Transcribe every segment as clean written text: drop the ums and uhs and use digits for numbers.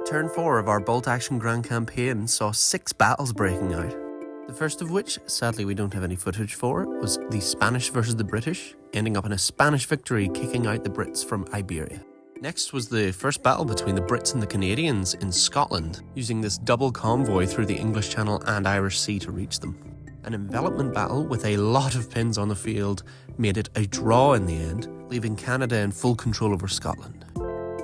Turn 4 of our bolt-action grand campaign saw 6 battles breaking out. The first of which, sadly we don't have any footage for, was the Spanish versus the British, ending up in a Spanish victory kicking out the Brits from Iberia. Next was the first battle between the Brits and the Canadians in Scotland, using this double convoy through the English Channel and Irish Sea to reach them. An envelopment battle with a lot of pins on the field made it a draw in the end, leaving Canada in full control over Scotland.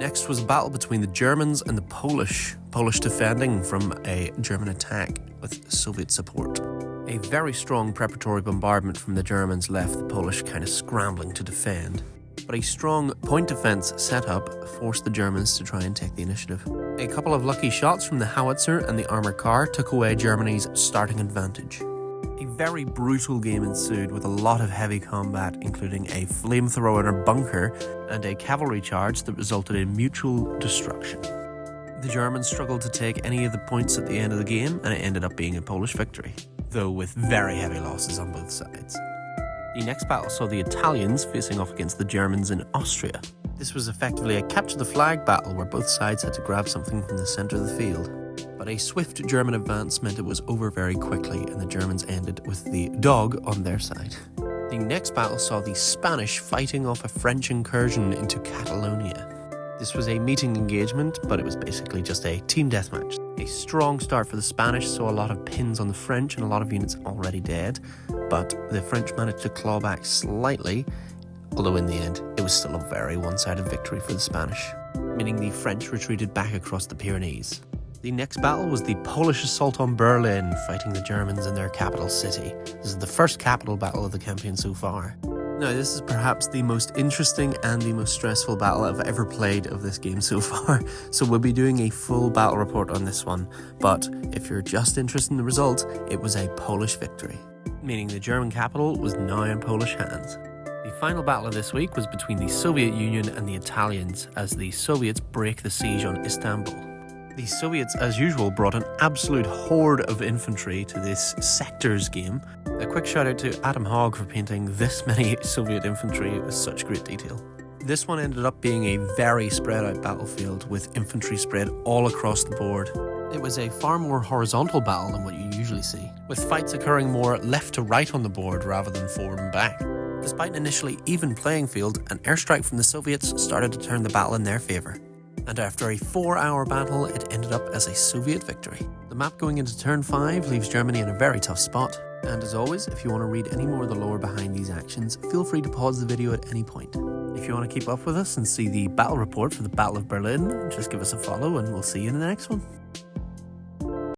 Next was a battle between the Germans and the Polish defending from a German attack with Soviet support. A very strong preparatory bombardment from the Germans left the Polish kind of scrambling to defend, but a strong point defense setup forced the Germans to try and take the initiative. A couple of lucky shots from the howitzer and the armoured car took away Germany's starting advantage. A very brutal game ensued with a lot of heavy combat, including a flamethrower in a bunker and a cavalry charge that resulted in mutual destruction. The Germans struggled to take any of the points at the end of the game, and it ended up being a Polish victory, though with very heavy losses on both sides. The next battle saw the Italians facing off against the Germans in Austria. This was effectively a capture the flag battle where both sides had to grab something from the centre of the field. But a swift German advance meant it was over very quickly, and the Germans ended with the dog on their side. The next battle saw the Spanish fighting off a French incursion into Catalonia. This was a meeting engagement, but it was basically just a team deathmatch. A strong start for the Spanish saw a lot of pins on the French and a lot of units already dead, but the French managed to claw back slightly, although in the end it was still a very one-sided victory for the Spanish, meaning the French retreated back across the Pyrenees. The next battle was the Polish assault on Berlin, fighting the Germans in their capital city. This is the first capital battle of the campaign so far. Now, this is perhaps the most interesting and the most stressful battle I've ever played of this game so far, so we'll be doing a full battle report on this one, but if you're just interested in the result, it was a Polish victory, meaning the German capital was now in Polish hands. The final battle of this week was between the Soviet Union and the Italians, as the Soviets break the siege on Istanbul. The Soviets, as usual, brought an absolute horde of infantry to this sectors game. A quick shout out to Adam Hogg for painting this many Soviet infantry with such great detail. This one ended up being a very spread out battlefield with infantry spread all across the board. It was a far more horizontal battle than what you usually see, with fights occurring more left to right on the board rather than forward and back. Despite an initially even playing field, an airstrike from the Soviets started to turn the battle in their favour. And after a 4-hour battle, it ended up as a Soviet victory. The map going into turn 5 leaves Germany in a very tough spot. And as always, if you want to read any more of the lore behind these actions, feel free to pause the video at any point. If you want to keep up with us and see the battle report for the Battle of Berlin, just give us a follow and we'll see you in the next one.